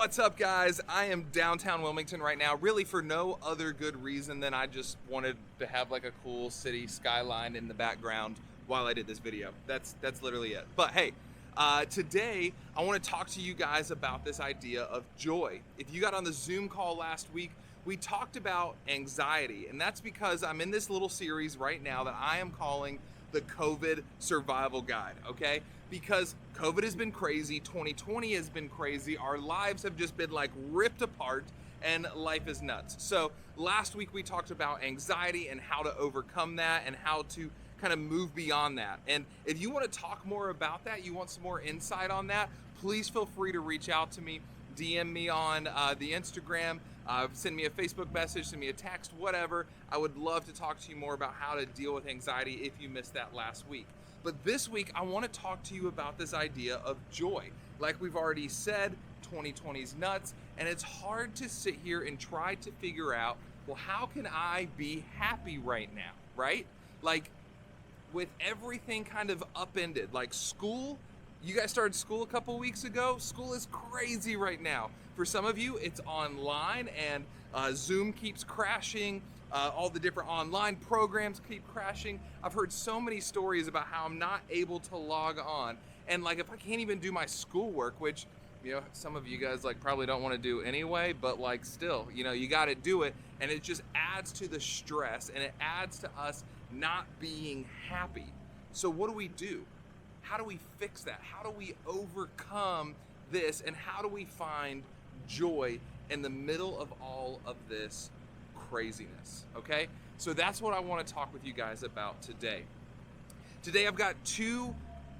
What's up, guys? I am downtown Wilmington right now, really for no other good reason than I just wanted to have like a cool city skyline in the background while I did this video. That's literally it. But hey, today I want to talk to you guys about this idea of joy. If you got on the Zoom call last week, we talked about anxiety, and that's because I'm in this little series right now that I am calling the COVID Survival Guide, okay? Because COVID has been crazy, 2020 has been crazy, our lives have just been like ripped apart, and life is nuts. So last week we talked about anxiety and how to overcome that and how to kind of move beyond that. And if you want to talk more about that, you want some more insight on that, please feel free to reach out to me, DM me on the Instagram, send me a Facebook message, send me a text, whatever. I would love to talk to you more about how to deal with anxiety if you missed that last week. But this week, I want to talk to you about this idea of joy. Like we've already said, 2020's nuts, and it's hard to sit here and try to figure out, well, how can I be happy right now, right? Like, with everything kind of upended, like school, you guys started school a couple weeks ago. School is crazy right now. For some of you, it's online and Zoom keeps crashing. All the different online programs keep crashing. I've heard so many stories about how I'm not able to log on. And like, if I can't even do my schoolwork, which, you know, some of you guys like probably don't want to do anyway, but like still, you know, you got to do it. And it just adds to the stress and it adds to us not being happy. So what do we do? How do we fix that? How do we overcome this? And how do we find joy in the middle of all of this craziness? Okay? So that's what I want to talk with you guys about today. Today I've got two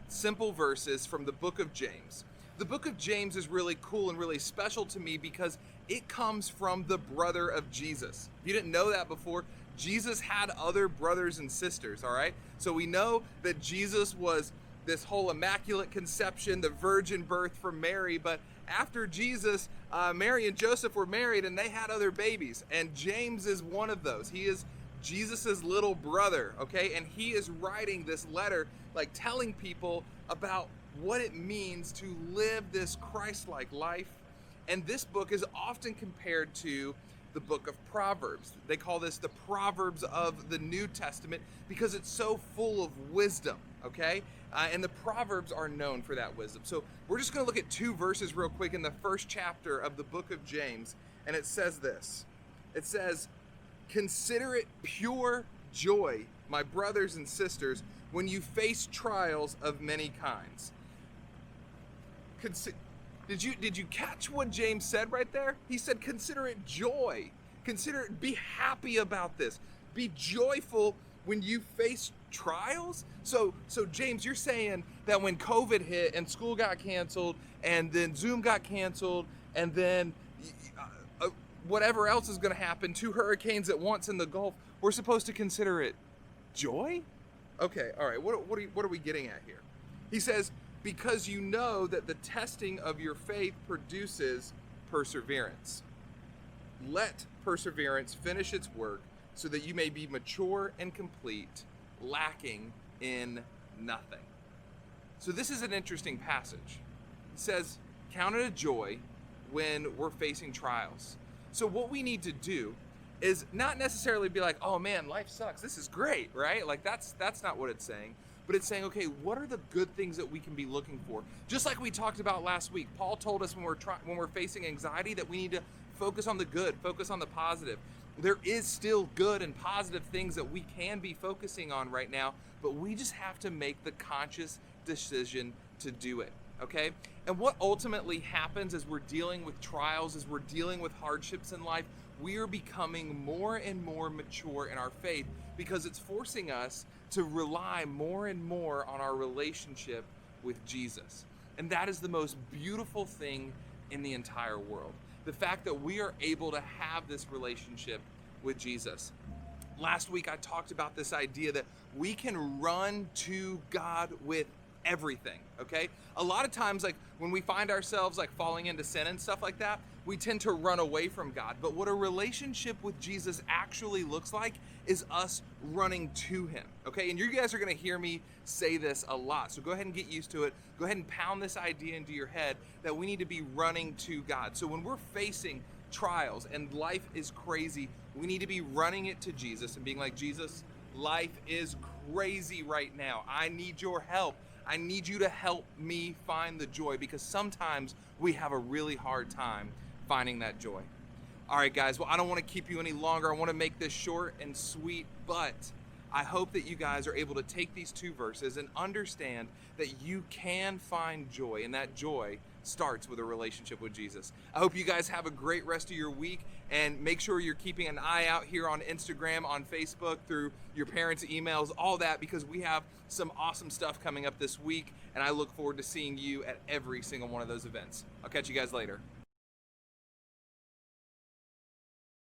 simple verses from the book of James. The book of James is really cool and really special to me because it comes from the brother of Jesus. If you didn't know that before, Jesus had other brothers and sisters, all right? So we know that Jesus was this whole immaculate conception, the virgin birth from Mary, but after Jesus, Mary and Joseph were married and they had other babies, and James is one of those. He is Jesus's little brother, okay? And he is writing this letter, like telling people about what it means to live this Christ-like life. And this book is often compared to the book of Proverbs. They call this the Proverbs of the New Testament because it's so full of wisdom, okay? And the Proverbs are known for that wisdom. So we're just going to look at two verses real quick in the first chapter of the book of James, and it says this. It says, "Consider it pure joy, my brothers and sisters, when you face trials of many kinds." Did you catch what James said right there? He said, consider it joy. Consider it, be happy about this. Be joyful when you face trials. So James, you're saying that when COVID hit and school got canceled and then Zoom got canceled and then whatever else is going to happen, 2 hurricanes at once in the Gulf, we're supposed to consider it joy? Okay, all right, what are we getting at here? He says, because you know that the testing of your faith produces perseverance. Let perseverance finish its work so that you may be mature and complete, lacking in nothing. So this is an interesting passage. It says, count it a joy when we're facing trials. So what we need to do is not necessarily be like, oh man, life sucks, this is great, right? Like that's not what it's saying. But it's saying, okay, what are the good things that we can be looking for? Just like we talked about last week, Paul told us when we're facing anxiety that we need to focus on the good, focus on the positive. There is still good and positive things that we can be focusing on right now, but we just have to make the conscious decision to do it, okay? And what ultimately happens as we're dealing with trials, as we're dealing with hardships in life, we are becoming more and more mature in our faith because it's forcing us to rely more and more on our relationship with Jesus. And that is the most beautiful thing in the entire world. The fact that we are able to have this relationship with Jesus. Last week I talked about this idea that we can run to God with everything, okay? A lot of times, like when we find ourselves like falling into sin and stuff like that, we tend to run away from God. But what a relationship with Jesus actually looks like is us running to him, okay? And you guys are gonna hear me say this a lot, so go ahead and get used to it. Go ahead and pound this idea into your head that we need to be running to God. So when we're facing trials and life is crazy, we need to be running it to Jesus and being like, Jesus, life is crazy right now. I need your help. I need you to help me find the joy, because sometimes we have a really hard time finding that joy. All right, guys, well, I don't want to keep you any longer. I want to make this short and sweet, but I hope that you guys are able to take these 2 verses and understand that you can find joy, and that joy starts with a relationship with Jesus. I hope you guys have a great rest of your week, and make sure you're keeping an eye out here on Instagram, on Facebook, through your parents' emails, all that, because we have some awesome stuff coming up this week, and I look forward to seeing you at every single one of those events. I'll catch you guys later.